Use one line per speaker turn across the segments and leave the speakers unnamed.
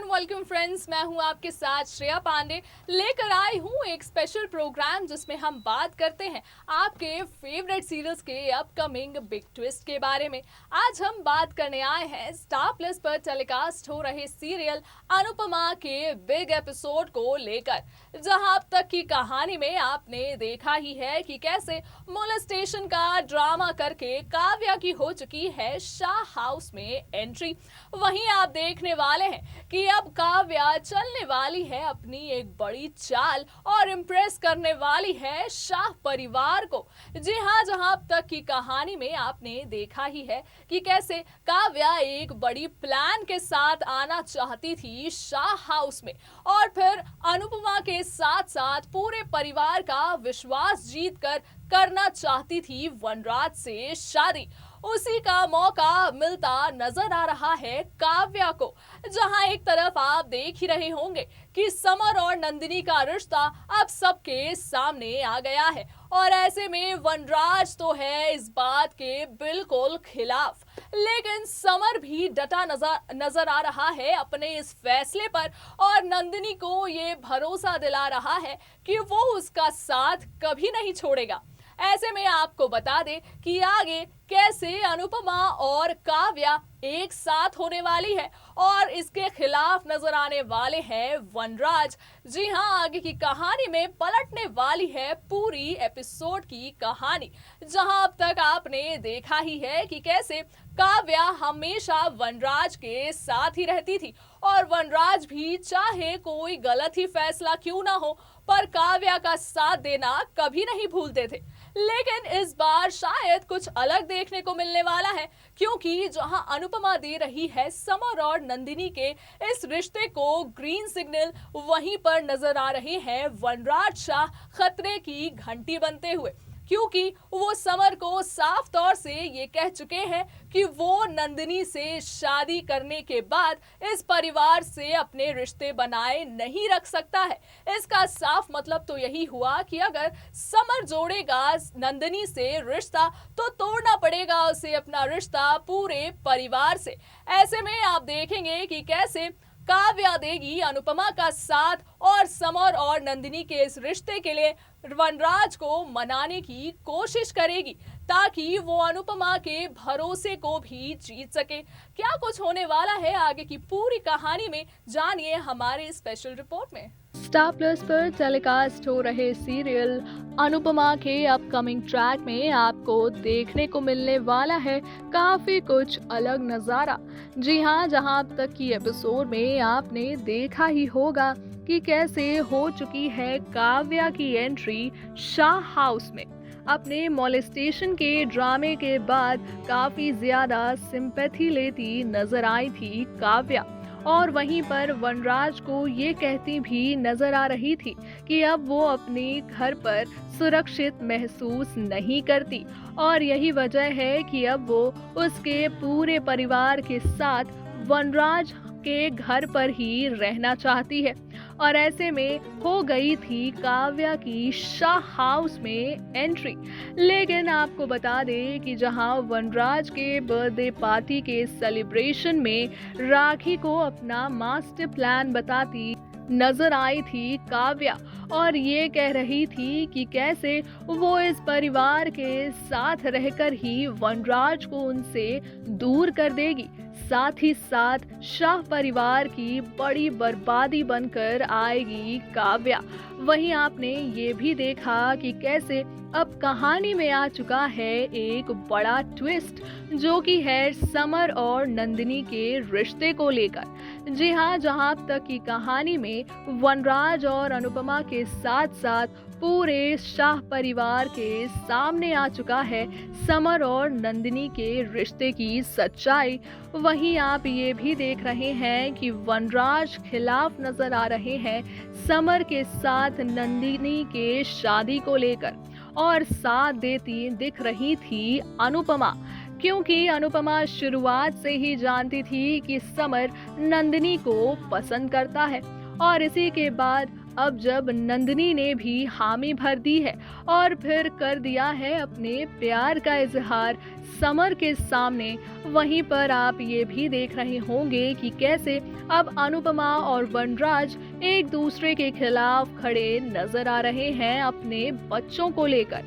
And welcome friends, मैं हूं आपके साथ श्रेया पांडे। लेकर आई हूं एक स्पेशल प्रोग्राम जिसमें हम बात करते हैं आपके फेवरेट सीरियल्स के अपकमिंग बिग ट्विस्ट के बारे में। आज हम बात करने आए हैं स्टार प्लस पर टेलीकास्ट हो रहे सीरियल अनुपमा के बिग एपिसोड को लेकर, जहां अब तक की कहानी में आपने देखा ही है कि कैसे मोलेस्टेशन का ड्रामा करके काव्या की हो चुकी है शाह हाउस में एंट्री। वहीं आप देखने वाले हैं कि अब काव्या चलने वाली है अपनी एक बड़ी चाल और इम्प्रेस करने वाली है शाह परिवार को। जी हाँ, जहां अब तक की कहानी में आपने देखा ही है कि कैसे काव्या एक बड़ी प्लान के साथ आना चाहती थी शाह हाउस में, और फिर अनुपमा के साथ साथ पूरे परिवार का विश्वास जीतकर करना चाहती थी वनराज से शादी। उसी का मौका मिलता नजर आ रहा है काव्या को, जहां एक तरफ आप देख ही रहे होंगे कि समर और नंदिनी का रिश्ता अब सबके सामने आ गया है, और ऐसे में वनराज तो है इस बात के बिल्कुल खिलाफ। लेकिन समर भी डटा नजर आ रहा है अपने इस फैसले पर, और नंदिनी को ये भरोसा दिला रहा है कि वो उसका साथ कभी नहीं छोड़ेगा। ऐसे में आपको बता दें कि आगे कैसे अनुपमा और काव्या एक साथ होने वाली है और इसके खिलाफ नजर आने वाले हैं वनराज। जी हाँ, आगे की कहानी में पलटने वाली है पूरी एपिसोड की कहानी, जहां अब तक आपने देखा ही है कि कैसे काव्या हमेशा वनराज के साथ ही रहती थी, और वनराज भी चाहे कोई गलत ही फैसला क्यों ना हो, पर काव्या का साथ देना कभी नहीं भूलते थे। लेकिन इस बार शायद कुछ अलग देखने को मिलने वाला है, क्योंकि जहां अनुपमा दे रही है समर और नंदिनी के इस रिश्ते को ग्रीन सिग्नल, वहीं पर नजर आ रहे हैं वनराज शाह खतरे की घंटी बनते हुए, क्योंकि वो समर को साफ तौर से ये कह चुके हैं कि वो नंदिनी से शादी करने के बाद इस परिवार से अपने रिश्ते बनाए नहीं रख सकता है। इसका साफ मतलब तो यही हुआ कि अगर समर जोड़ेगा नंदिनी से रिश्ता, तो तोड़ना पड़ेगा उसे अपना रिश्ता पूरे परिवार से। ऐसे में आप देखेंगे कि कैसे काव्या देगी अनुपमा का साथ, और समर और नंदिनी के इस रिश्ते के लिए वनराज को मनाने की कोशिश करेगी, ताकि वो अनुपमा के भरोसे को भी जीत सके। क्या कुछ होने वाला है आगे की पूरी कहानी में, जानिए हमारे स्पेशल रिपोर्ट में। स्टार प्लस पर टेलीकास्ट हो रहे सीरियल अनुपमा के अपकमिंग ट्रैक में आपको देखने को मिलने वाला है काफी कुछ अलग नजारा। जी हाँ, जहां अब तक की एपिसोड में आपने देखा ही होगा कि कैसे हो चुकी है काव्या की एंट्री शाह हाउस में। अपने मोलेस्टेशन के ड्रामे के बाद काफी ज्यादा सिंपैथी लेती नजर आई थी काव्या, और वहीं पर वनराज को ये कहती भी नजर आ रही थी कि अब वो अपने घर पर सुरक्षित महसूस नहीं करती, और यही वजह है कि अब वो उसके पूरे परिवार के साथ वनराज के घर पर ही रहना चाहती है। और ऐसे में हो गई थी काव्या की शाह हाउस में एंट्री। लेकिन आपको बता दें कि जहां वनराज के बर्थडे पार्टी के सेलिब्रेशन में राखी को अपना मास्टर प्लान बताती नजर आई थी काव्या, और ये कह रही थी कि कैसे वो इस परिवार के साथ रहकर ही वनराज को उनसे दूर कर देगी, साथ ही साथ शाह परिवार की बड़ी बर्बादी बनकर आएगी काव्या। वहीं आपने ये भी देखा कि कैसे अब कहानी में आ चुका है एक बड़ा ट्विस्ट, जो कि है समर और नंदिनी के रिश्ते को लेकर। जी हाँ, जहां अब तक की कहानी में वनराज और अनुपमा के साथ साथ पूरे शाह परिवार के सामने आ चुका है समर और नंदिनी के रिश्ते की सच्चाई। वहीं आप ये भी देख रहे हैं कि वनराज खिलाफ नजर आ रहे हैं समर के साथ नंदिनी के शादी को लेकर, और साथ देती दिख रही थी अनुपमा, क्योंकि अनुपमा शुरुआत से ही जानती थी कि समर नंदिनी को पसंद करता है, और इसी के बाद अब जब नंदिनी ने भी हामी भर दी है और फिर कर दिया है अपने प्यार का इजहार समर के सामने, वहीं पर आप ये भी देख रहे होंगे कि कैसे अब अनुपमा और वनराज एक दूसरे के खिलाफ खड़े नजर आ रहे हैं अपने बच्चों को लेकर।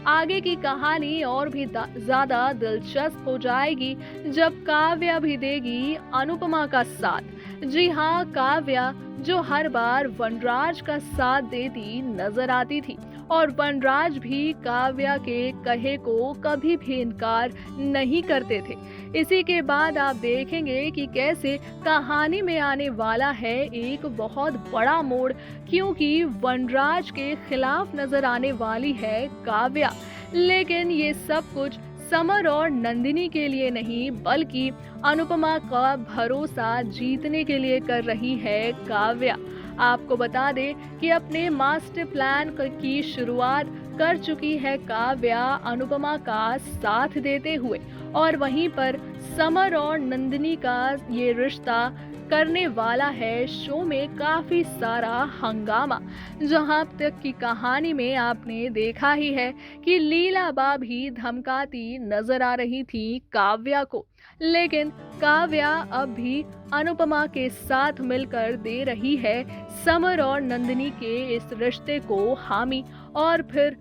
आगे की कहानी और भी ज्यादा दिलचस्प हो जाएगी जब काव्या भी देगी अनुपमा का साथ। जी हाँ, काव्या जो हर बार वनराज का साथ देती नजर आती थी और वनराज भी काव्या के कहे को कभी भी इनकार नहीं करते थे। इसी के बाद आप देखेंगे कि कैसे कहानी में आने वाला है एक बहुत बड़ा मोड़, क्योंकि वनराज के खिलाफ नजर आने वाली है काव्या। लेकिन ये सब कुछ समर और नंदिनी के लिए नहीं, बल्कि अनुपमा का भरोसा जीतने के लिए कर रही है काव्या। आपको बता दें कि अपने मास्टर प्लान की शुरुआत कर चुकी है काव्या अनुपमा का साथ देते हुए, और वहीं पर समर और नंदिनी का ये रिश्ता करने वाला है शो में काफी सारा हंगामा। जहां तक की कहानी में आपने देखा ही है कि लीलाबा भी धमकाती नजर आ रही थी काव्या को, लेकिन काव्या अब भी अनुपमा के साथ मिलकर दे रही है समर और नंदिनी के इस रिश्ते को हामी। और फिर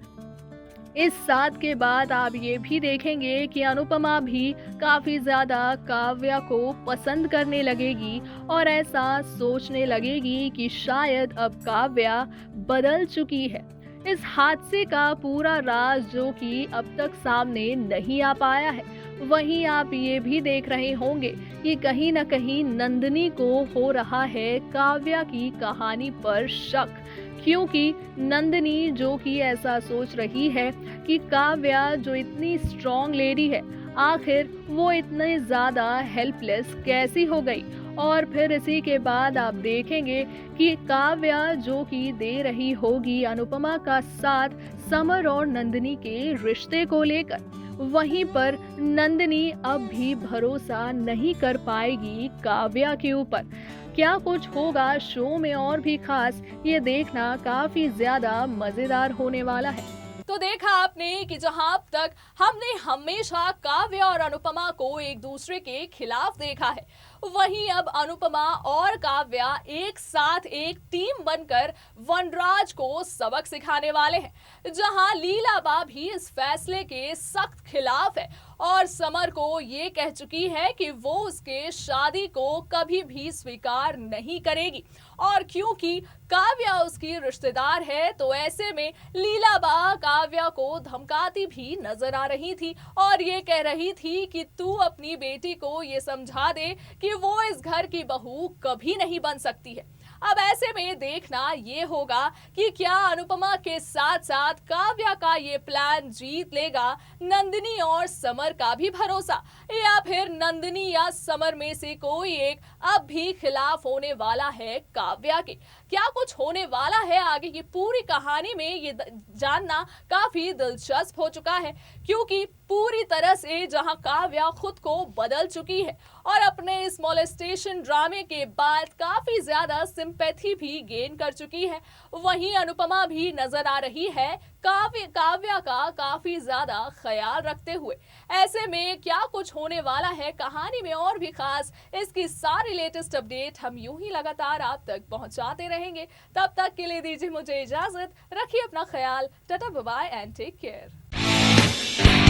इस साथ के बाद आप ये भी देखेंगे कि अनुपमा भी काफी ज्यादा काव्या को पसंद करने लगेगी और ऐसा सोचने लगेगी कि शायद अब काव्या बदल चुकी है। इस हादसे का पूरा राज जो कि अब तक सामने नहीं आ पाया है, वहीं आप ये भी देख रहे होंगे कि कहीं न कहीं नंदिनी को हो रहा है काव्या की कहानी पर शक, क्योंकि नंदिनी जो कि ऐसा सोच रही है कि काव्या जो इतनी स्ट्रॉन्ग लेडी है, आखिर वो इतने ज्यादा हेल्पलेस कैसी हो गई। और फिर इसी के बाद आप देखेंगे कि काव्या जो कि दे रही होगी अनुपमा का साथ समर और नंदिनी के रिश्ते को लेकर, वहीं पर नंदिनी अब भी भरोसा नहीं कर पाएगी काव्या के ऊपर। क्या कुछ होगा शो में और भी खास, ये देखना काफी ज्यादा मजेदार होने वाला है। तो देखा आपने कि जहां अब तक हमने हमेशा काव्या और अनुपमा को एक दूसरे के खिलाफ देखा है, वहीं अब अनुपमा और काव्या एक साथ एक टीम बनकर वनराज को सबक सिखाने वाले हैं। जहां लीलाबा भी इस फैसले के सख्त खिलाफ है और समर को ये कह चुकी है कि वो उसके शादी को कभी भी स्वीकार नहीं करेगी, और क्योंकि काव्या उसकी रिश्तेदार है तो ऐसे में लीलाबा काव्या को धमकाती भी नजर आ रही थी और ये कह रही थी कि तू अपनी बेटी को ये समझा दे कि वो इस घर की बहू कभी नहीं बन सकती है। अब ऐसे में देखना ये होगा कि क्या अनुपमा के साथ साथ काव्या का ये प्लान जीत लेगा नंदिनी और समर का भी भरोसा, या फिर नंदिनी या समर में से कोई एक अब भी खिलाफ होने वाला है काव्या के। क्या कुछ होने वाला है आगे की पूरी कहानी में, ये जानना काफी दिलचस्प हो चुका है, क्योंकि पूरी तरह से जहां काव्या खुद को बदल चुकी है और अपने इस मोलेस्टेशन ड्रामे के बाद काफी ज्यादा सिंपैथी भी गेन कर चुकी है, वहीं अनुपमा भी नजर आ रही है काव्या का काफी ज्यादा ख्याल रखते हुए। ऐसे में क्या कुछ होने वाला है कहानी में और भी खास, इसकी सारी लेटेस्ट अपडेट हम यूं ही लगातार आप तक पहुंचाते रहेंगे। तब तक के लिए दीजिए मुझे इजाजत, रखिए अपना ख्याल, tata bye bye and take care.